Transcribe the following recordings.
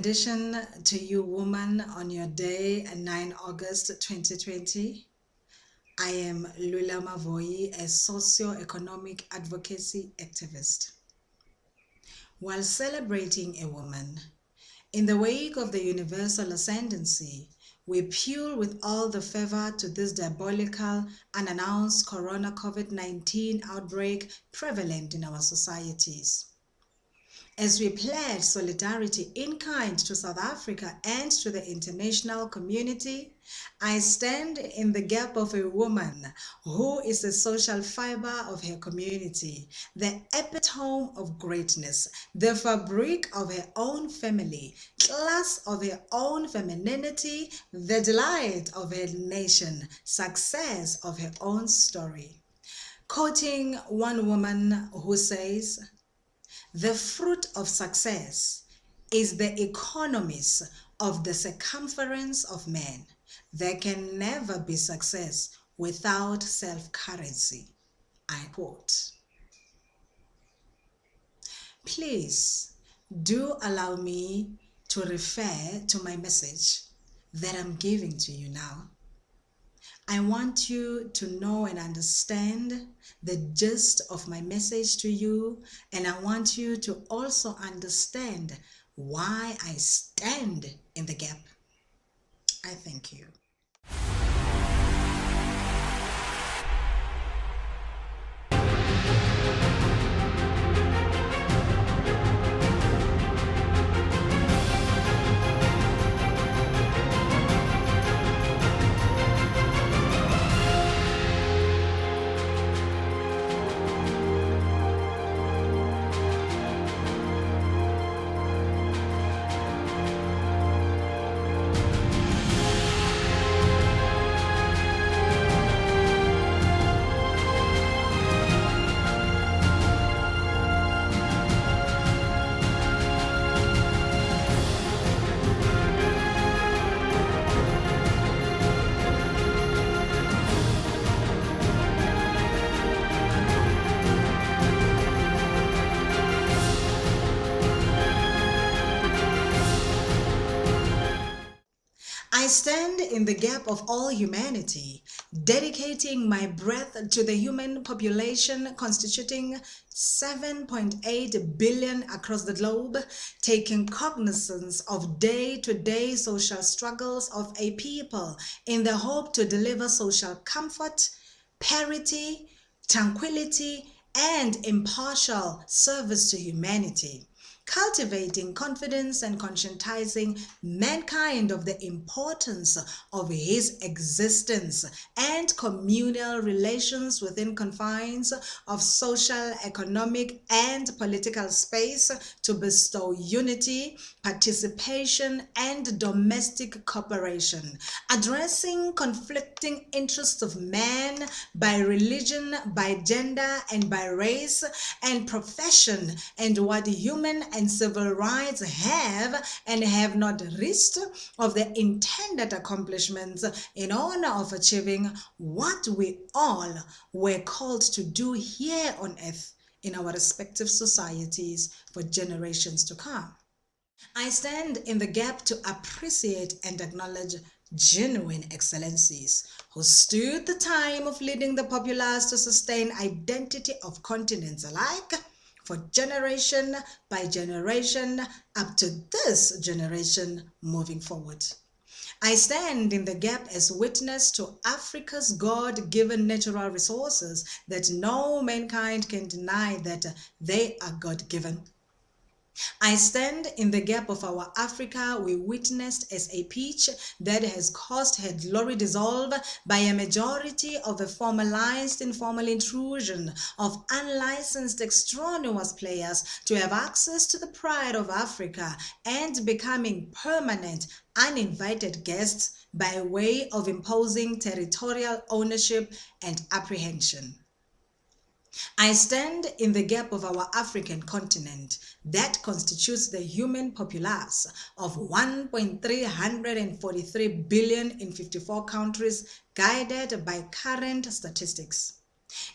rendition to you, woman, on your day, 9 August 2020. I am Lula Mavoyi, a socio-economic advocacy activist. While celebrating a woman, in the wake of the universal ascendancy, we appeal with all the fervor to this diabolical, unannounced corona COVID-19 outbreak prevalent in our societies. As we pledge solidarity in kind to South Africa and to the international community, I stand in the gap of a woman who is the social fiber of her community, the epitome of greatness, the fabric of her own family, class of her own femininity, the delight of her nation, success of her own story. Quoting one woman who says, "The fruit of success is the economies of the circumference of man. There can never be success without self-currency." I quote. Please do allow me to refer to my message that I'm giving to you now. I want you to know and understand the gist of my message to you, and I want you to also understand why I stand in the gap. I thank you. I stand in the gap of all humanity, dedicating my breath to the human population constituting 7.8 billion across the globe, taking cognizance of day-to-day social struggles of a people in the hope to deliver social comfort, parity, tranquility, and impartial service to humanity. Cultivating confidence and conscientizing mankind of the importance of his existence and communal relations within confines of social, economic, and political space to bestow unity, participation, and domestic cooperation, addressing conflicting interests of man by religion, by gender, and by race and profession, and what human and civil rights have and have not reached of the intended accomplishments in honor of achieving what we all were called to do here on earth in our respective societies for generations to come. I stand in the gap to appreciate and acknowledge genuine excellencies who stood the time of leading the populace to sustain identity of continents alike for generation by generation up to this generation moving forward. I stand in the gap as witness to Africa's God-given natural resources that no mankind can deny that they are God-given. I stand in the gap of our Africa we witnessed as a peach that has caused her glory dissolve by a majority of a formalized informal intrusion of unlicensed extraneous players to have access to the pride of Africa and becoming permanent uninvited guests by way of imposing territorial ownership and apprehension. I stand in the gap of our African continent that constitutes the human populace of 1.343 billion in 54 countries guided by current statistics.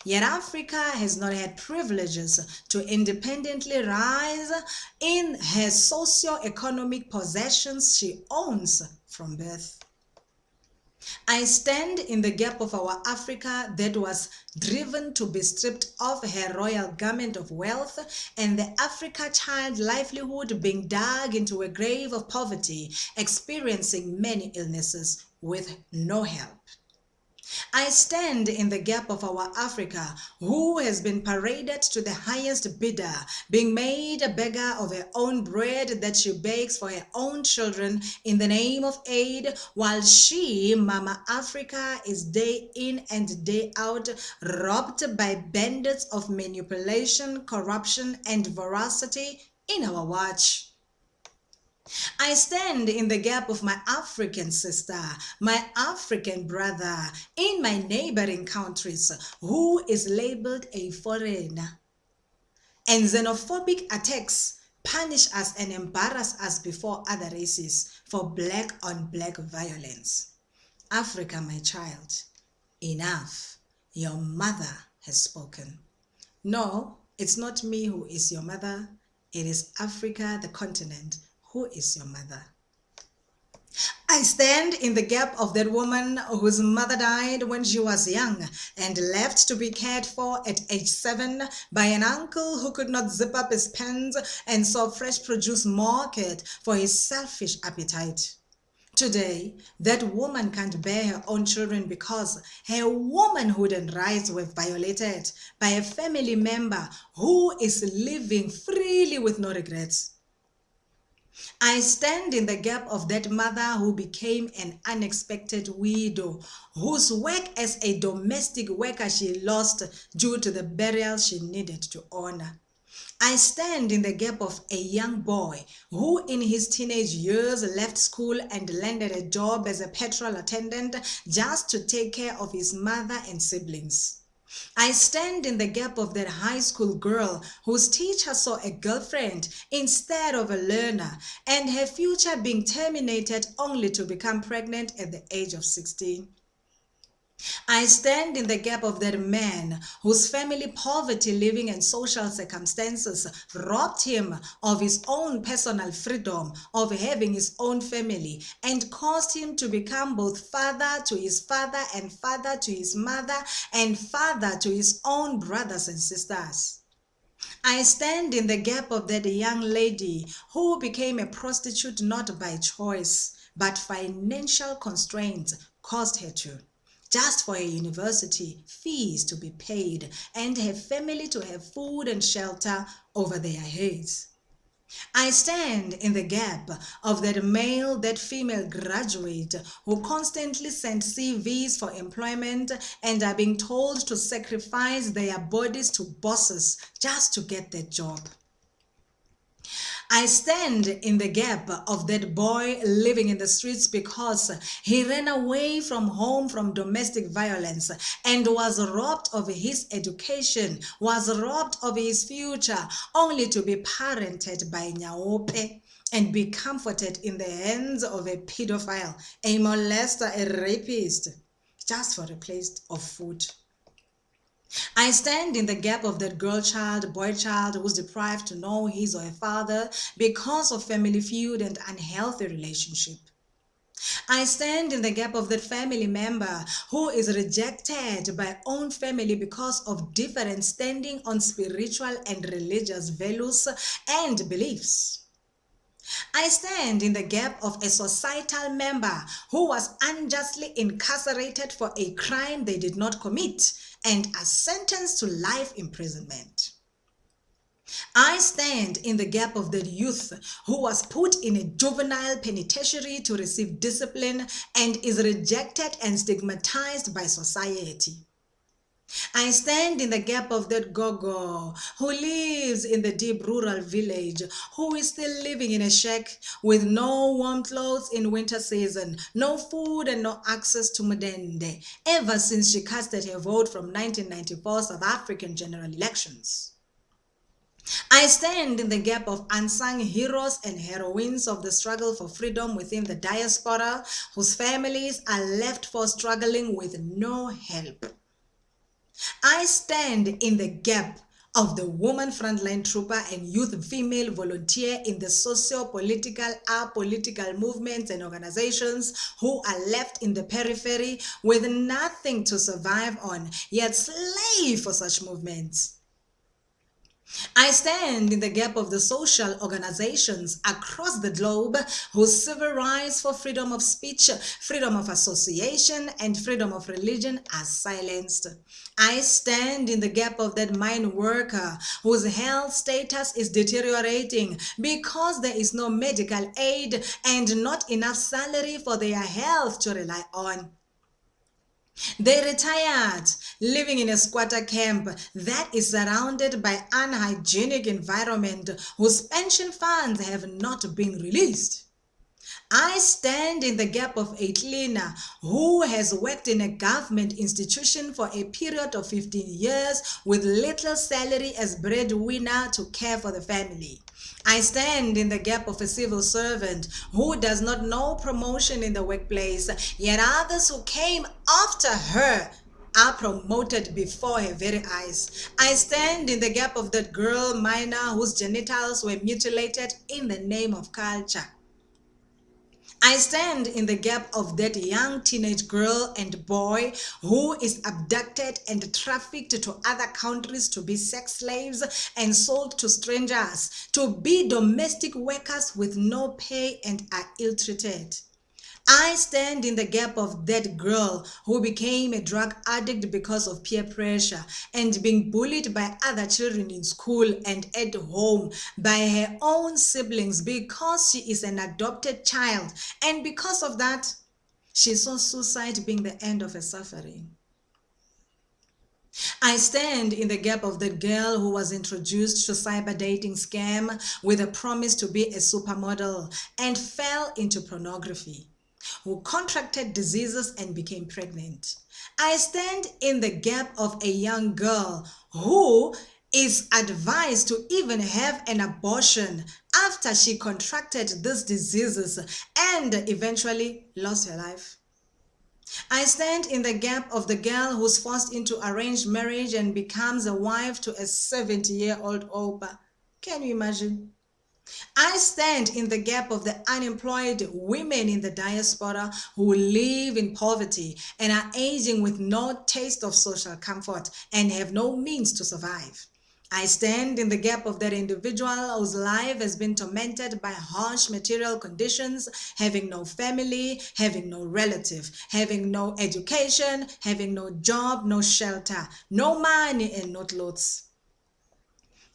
Yet Africa has not had privileges to independently rise in her socio-economic possessions she owns from birth. I stand in the gap of our Africa that was driven to be stripped of her royal garment of wealth, and the Africa child livelihood being dug into a grave of poverty, experiencing many illnesses with no help. I stand in the gap of our Africa, who has been paraded to the highest bidder, being made a beggar of her own bread that she bakes for her own children in the name of aid, while she, Mama Africa, is day in and day out robbed by bandits of manipulation, corruption, and voracity in our watch. I stand in the gap of my African sister, my African brother in my neighboring countries who is labeled a foreigner. And xenophobic attacks punish us and embarrass us before other races for black on black violence. Africa, my child, enough. Your mother has spoken. No, it's not me who is your mother. It is Africa, the continent, who is your mother. I stand in the gap of that woman whose mother died when she was young and left to be cared for at age 7 by an uncle who could not zip up his pants and saw fresh produce market for his selfish appetite. Today, that woman can't bear her own children because her womanhood and rights were violated by a family member who is living freely with no regrets. I stand in the gap of that mother who became an unexpected widow, whose work as a domestic worker she lost due to the burial she needed to honor. I stand in the gap of a young boy who in his teenage years left school and landed a job as a petrol attendant just to take care of his mother and siblings. I stand in the gap of that high school girl whose teacher saw a girlfriend instead of a learner, and her future being terminated only to become pregnant at the age of 16. I stand in the gap of that man whose family poverty, living and social circumstances robbed him of his own personal freedom of having his own family and caused him to become both father to his father and father to his mother and father to his own brothers and sisters. I stand in the gap of that young lady who became a prostitute not by choice, but financial constraints caused her to, just for her university fees to be paid and her family to have food and shelter over their heads. I stand in the gap of that male, that female graduate who constantly send CVs for employment and are being told to sacrifice their bodies to bosses just to get that job. I stand in the gap of that boy living in the streets because he ran away from home from domestic violence and was robbed of his education, was robbed of his future, only to be parented by Nyaope and be comforted in the hands of a pedophile, a molester, a rapist, just for a plate of food. I stand in the gap of that girl child, boy child who's deprived to know his or her father because of family feud and unhealthy relationship. I stand in the gap of that family member who is rejected by own family because of different standing on spiritual and religious values and beliefs. I stand in the gap of a societal member who was unjustly incarcerated for a crime they did not commit and are sentenced to life imprisonment. I stand in the gap of that youth who was put in a juvenile penitentiary to receive discipline and is rejected and stigmatized by society. I stand in the gap of that gogo who lives in the deep rural village, who is still living in a shack with no warm clothes in winter season, no food and no access to mudende, ever since she casted her vote from 1994 South African general elections. I stand in the gap of unsung heroes and heroines of the struggle for freedom within the diaspora, whose families are left for struggling with no help. I stand in the gap of the woman frontline trooper and youth female volunteer in the socio-political, apolitical movements and organizations who are left in the periphery with nothing to survive on, yet slave for such movements. I stand in the gap of the social organizations across the globe whose civil rights for freedom of speech, freedom of association, and freedom of religion are silenced. I stand in the gap of that mine worker whose health status is deteriorating because there is no medical aid and not enough salary for their health to rely on. They retired, living in a squatter camp that is surrounded by unhygienic environment whose pension funds have not been released. I stand in the gap of a cleaner who has worked in a government institution for a period of 15 years with little salary as breadwinner to care for the family. I stand in the gap of a civil servant who does not know promotion in the workplace, yet others who came after her are promoted before her very eyes. I stand in the gap of that girl miner whose genitals were mutilated in the name of culture. I stand in the gap of that young teenage girl and boy who is abducted and trafficked to other countries to be sex slaves and sold to strangers, to be domestic workers with no pay and are ill-treated. I stand in the gap of that girl who became a drug addict because of peer pressure and being bullied by other children in school and at home by her own siblings because she is an adopted child, and because of that, she saw suicide being the end of her suffering. I stand in the gap of the girl who was introduced to cyber dating scam with a promise to be a supermodel and fell into pornography, who contracted diseases and became pregnant. I stand in the gap of a young girl who is advised to even have an abortion after she contracted these diseases and eventually lost her life. I stand in the gap of the girl who's forced into arranged marriage and becomes a wife to a 70-year-old Opa. Can you imagine? I stand in the gap of the unemployed women in the diaspora who live in poverty and are aging with no taste of social comfort and have no means to survive. I stand in the gap of that individual whose life has been tormented by harsh material conditions, having no family, having no relative, having no education, having no job, no shelter, no money, and no clothes.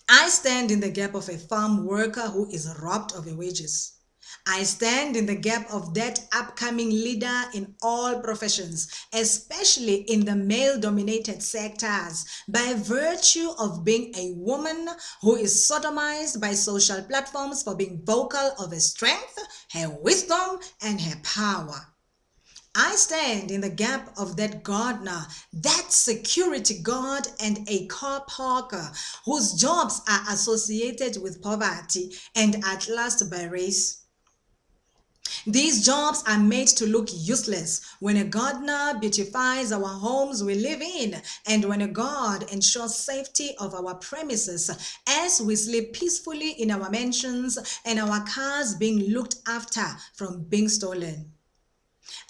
I stand in the gap of a farm worker who is robbed of her wages. I stand in the gap of that upcoming leader in all professions, especially in the male-dominated sectors, by virtue of being a woman who is sodomized by social platforms for being vocal of her strength, her wisdom, and her power. I stand in the gap of that gardener, that security guard, and a car parker whose jobs are associated with poverty and at last by race. These jobs are made to look useless when a gardener beautifies our homes we live in, and when a guard ensures safety of our premises as we sleep peacefully in our mansions and our cars being looked after from being stolen.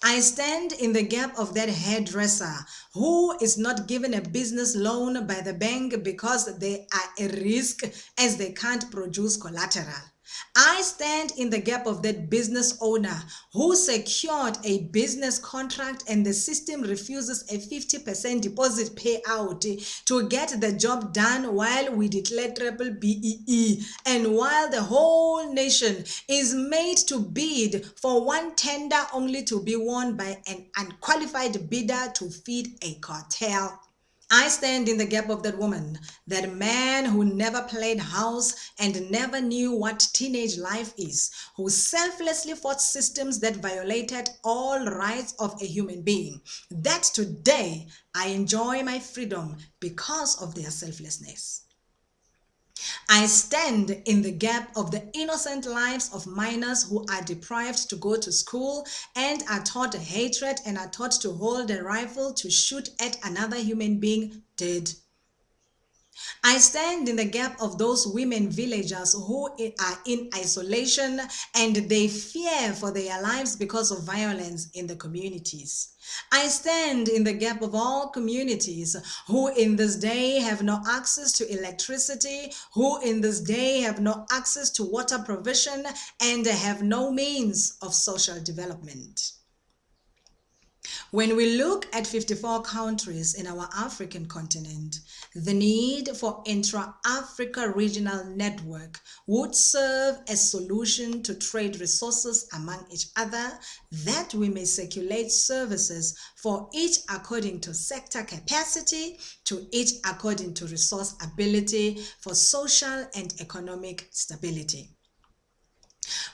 I stand in the gap of that hairdresser who is not given a business loan by the bank because they are a risk as they can't produce collateral. I stand in the gap of that business owner who secured a business contract and the system refuses a 50% deposit payout to get the job done while we declare triple BEE and while the whole nation is made to bid for one tender only to be won by an unqualified bidder to feed a cartel. I stand in the gap of that woman, that man who never played house and never knew what teenage life is, who selflessly fought systems that violated all rights of a human being, that today I enjoy my freedom because of their selflessness. I stand in the gap of the innocent lives of minors who are deprived to go to school and are taught hatred and are taught to hold a rifle to shoot at another human being did. I stand in the gap of those women villagers who are in isolation and they fear for their lives because of violence in the communities. I stand in the gap of all communities who in this day have no access to electricity, who in this day have no access to water provision, and have no means of social development. When we look at 54 countries in our African continent, the need for intra-Africa regional network would serve as solution to trade resources among each other, that we may circulate services for each according to sector capacity, to each according to resource ability, for social and economic stability.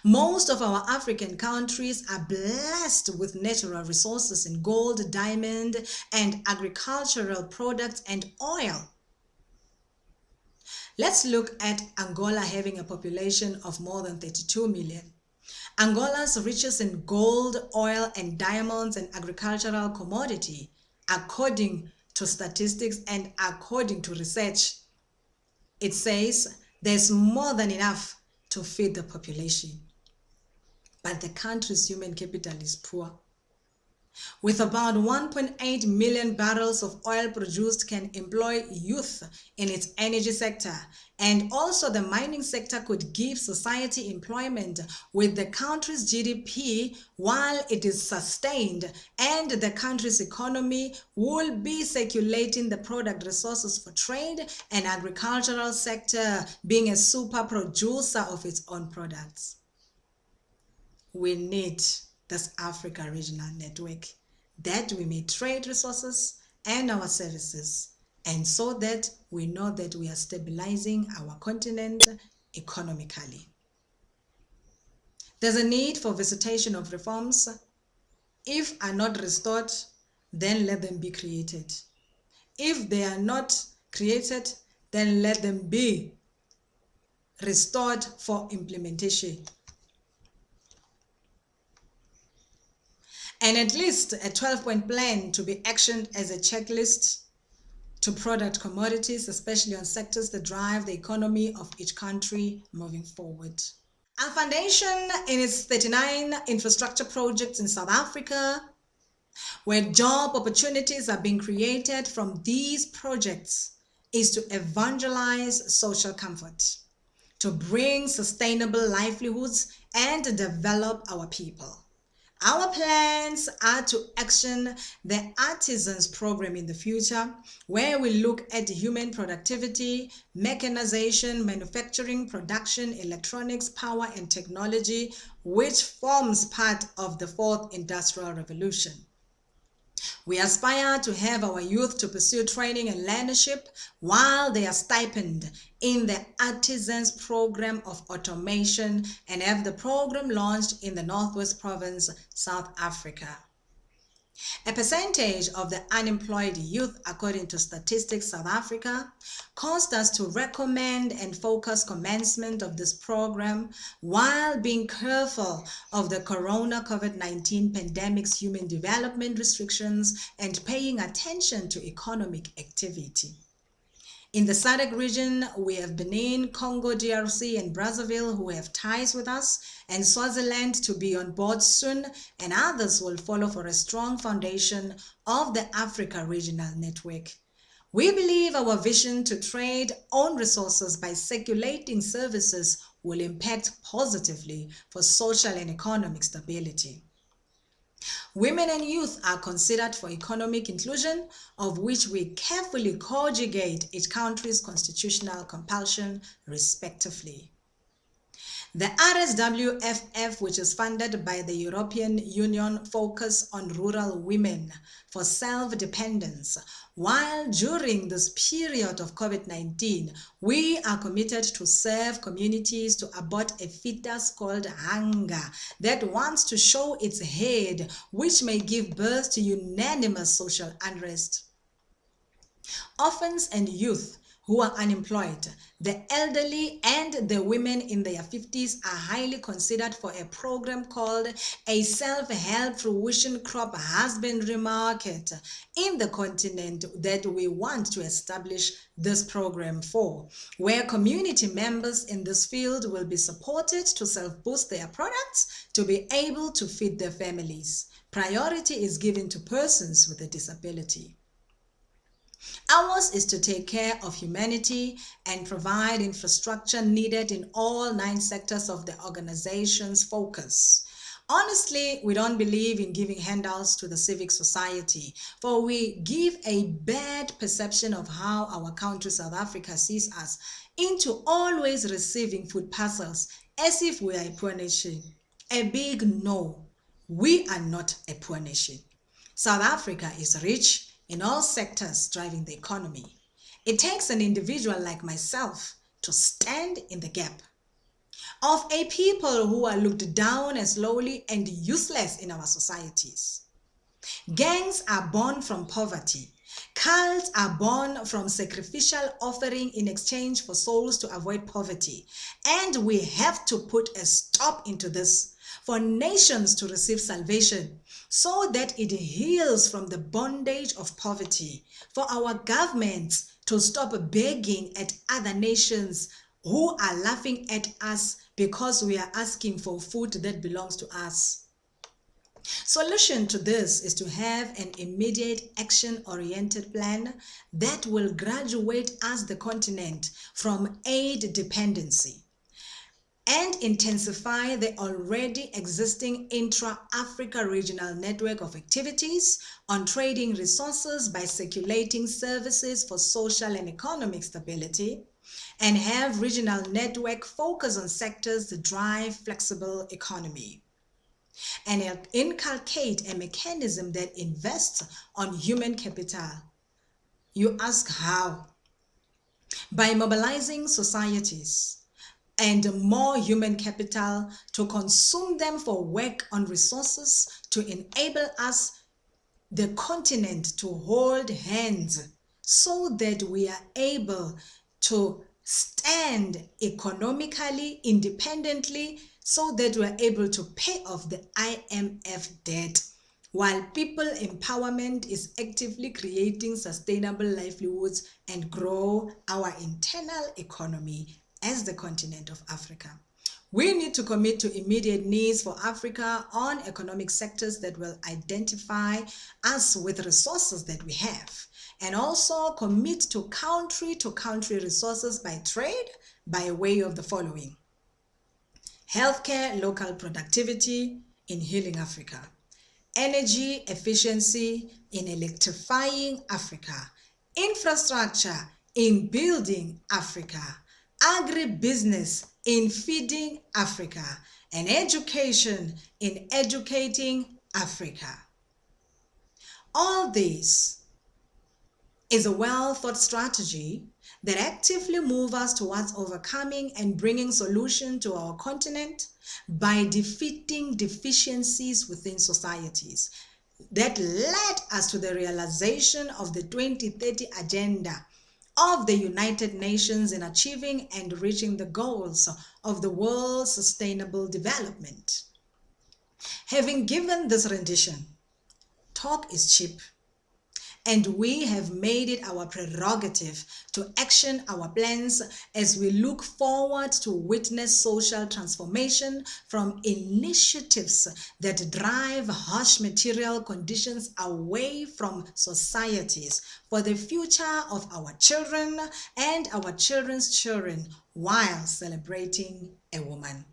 Most of our African countries are blessed with natural resources in gold, diamond, and agricultural products and oil. Let's look at Angola having a population of more than 32 million. Angola's riches in gold, oil, and diamonds and agricultural commodity, according to statistics and according to research, it says there's more than enough to feed the population. But the country's human capital is poor. With about 1.8 million barrels of oil produced can employ youth in its energy sector, and also the mining sector could give society employment with the country's GDP while it is sustained, and the country's economy will be circulating the product resources for trade and agricultural sector being a super producer of its own products. We need this Africa regional network that we may trade resources and our services, and so that we know that we are stabilizing our continent economically. There's a need for visitation of reforms. If are not restored, then let them be created. If they are not created, then let them be restored for implementation. And at least a 12-point plan to be actioned as a checklist to product commodities, especially on sectors that drive the economy of each country moving forward. Our foundation in its 39 infrastructure projects in South Africa, where job opportunities are being created from these projects, is to evangelize social comfort, to bring sustainable livelihoods and develop our people. Our plans are to action the Artisans program in the future, where we look at human productivity, mechanization, manufacturing, production, electronics, power, and technology, which forms part of the fourth industrial revolution. We aspire to have our youth to pursue training and leadership while they are stipend in the Artisans program of automation and have the program launched in the Northwest Province, South Africa. A percentage of the unemployed youth, according to Statistics South Africa, caused us to recommend and focus commencement of this program while being careful of the corona COVID-19 pandemic's human development restrictions and paying attention to economic activity. In the SADC region, we have Benin, Congo, DRC, and Brazzaville who have ties with us, and Swaziland to be on board soon, and others will follow for a strong foundation of the Africa Regional Network. We believe our vision to trade own resources by circulating services will impact positively for social and economic stability. Women and youth are considered for economic inclusion, of which we carefully conjugate each country's constitutional compulsion respectively. The RSWFF, which is funded by the European Union, focus on rural women for self-dependence, while during this period of COVID-19, we are committed to serve communities to abort a fetus called hunger that wants to show its head, which may give birth to unanimous social unrest. Orphans and youth who are unemployed, the elderly, and the women in their 50s are highly considered for a program called a self-help fruition crop husbandry market in the continent that we want to establish this program for, where community members in this field will be supported to self-boost their products to be able to feed their families. Priority is given to persons with a disability. Ours is to take care of humanity and provide infrastructure needed in all 9 sectors of the organization's focus. Honestly, we don't believe in giving handouts to the civic society, for we give a bad perception of how our country, South Africa, sees us into always receiving food parcels as if we are a poor nation. A big no. We are not a poor nation. South Africa is rich in all sectors driving the economy. It takes an individual like myself to stand in the gap of a people who are looked down as lowly and useless in our societies. Gangs are born from poverty. Cults are born from sacrificial offering in exchange for souls to avoid poverty. And we have to put a stop into this for nations to receive salvation so that it heals from the bondage of poverty, for our governments to stop begging at other nations who are laughing at us because we are asking for food that belongs to us. Solution to this is to have an immediate action-oriented plan that will graduate us, the continent, from aid dependency and intensify the already existing intra-Africa regional network of activities on trading resources by circulating services for social and economic stability, and have regional network focus on sectors that drive flexible economy, and inculcate a mechanism that invests on human capital. You ask how? By mobilizing societies and more human capital to consume them for work on resources to enable us, the continent, to hold hands so that we are able to stand economically independently, so that we are able to pay off the IMF debt, while people empowerment is actively creating sustainable livelihoods and grow our internal economy as the continent of Africa. We need to commit to immediate needs for Africa on economic sectors that will identify us with resources that we have, and also commit to country resources by trade by way of the following: healthcare, local productivity in healing Africa; energy efficiency in electrifying Africa; infrastructure in building Africa; agribusiness in feeding Africa; and education in educating Africa. All this is a well-thought strategy that actively moves us towards overcoming and bringing solution to our continent by defeating deficiencies within societies that led us to the realization of the 2030 agenda of the United Nations in achieving and reaching the goals of the world's sustainable development. Having given this rendition, talk is cheap, and we have made it our prerogative to action our plans as we look forward to witness social transformation from initiatives that drive harsh material conditions away from societies for the future of our children and our children's children, while celebrating a woman.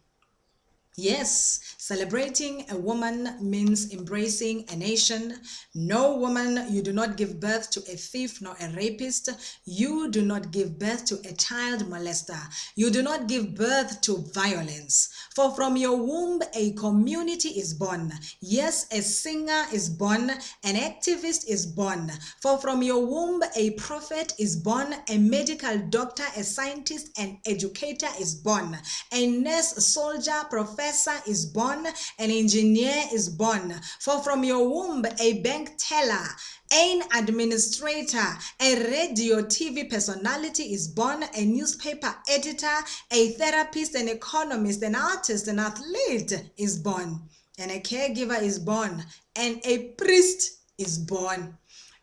Yes, celebrating a woman means embracing a nation. No, woman, you do not give birth to a thief nor a rapist. You do not give birth to a child molester. You do not give birth to violence. For from your womb a community is born. Yes, a singer is born. An activist is born. For from your womb a prophet is born. A medical doctor, a scientist, an educator is born. A nurse, soldier, prophet, professor is born, an engineer is born. For from your womb, a bank teller, an administrator, a radio TV personality is born, a newspaper editor, a therapist, an economist, an artist, an athlete is born, and a caregiver is born, and a priest is born.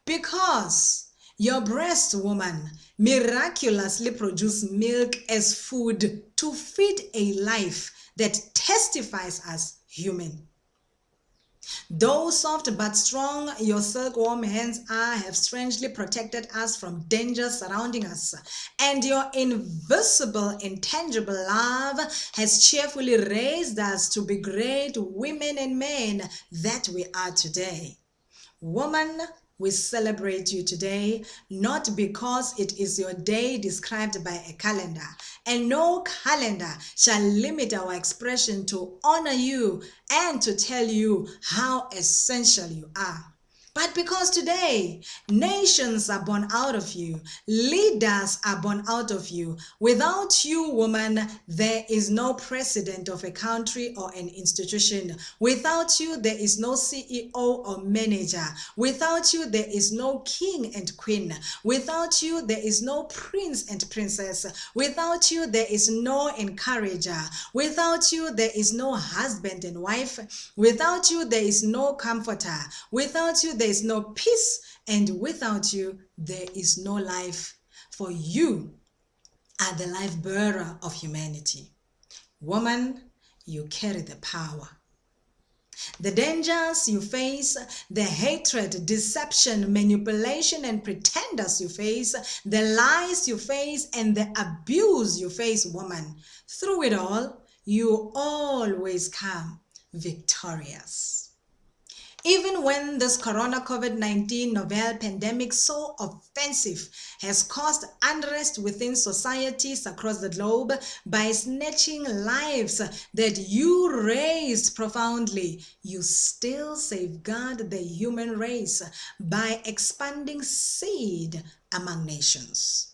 Because your breast, woman, miraculously produce milk as food to feed a life that testifies as human. Though soft but strong, your silkworm hands have strangely protected us from dangers surrounding us, and your invisible, intangible love has cheerfully raised us to be great women and men that we are today. Woman, we celebrate you today, not because it is your day described by a calendar, and no calendar shall limit our expression to honor you and to tell you how essential you are. But because today, nations are born out of you, leaders are born out of you. Without you, woman, there is no president of a country or an institution. Without you, there is no CEO or manager. Without you, there is no king and queen. Without you, there is no prince and princess. Without you, there is no encourager. Without you, there is no husband and wife. Without you, there is no comforter. Without you, there is no peace, and without you, there is no life. For you are the life bearer of humanity. Woman, you carry the power. The dangers you face, the hatred, deception, manipulation, and pretenders you face, the lies you face, and the abuse you face, woman, through it all, you always come victorious. Even when this corona COVID-19 novel pandemic, so offensive, has caused unrest within societies across the globe by snatching lives that you raised profoundly, you still safeguard the human race by expanding seed among nations.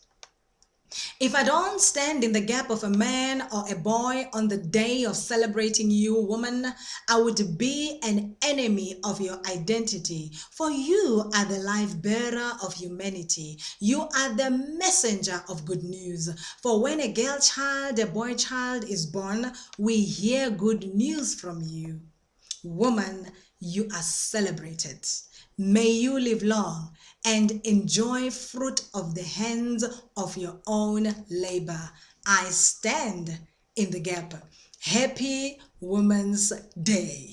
If I don't stand in the gap of a man or a boy on the day of celebrating you, woman, I would be an enemy of your identity. For you are the life bearer of humanity. You are the messenger of good news. For when a girl child, a boy child is born, we hear good news from you. Woman, you are celebrated. May you live long and enjoy fruit of the hands of your own labor. I stand in the gap. Happy Women's Day.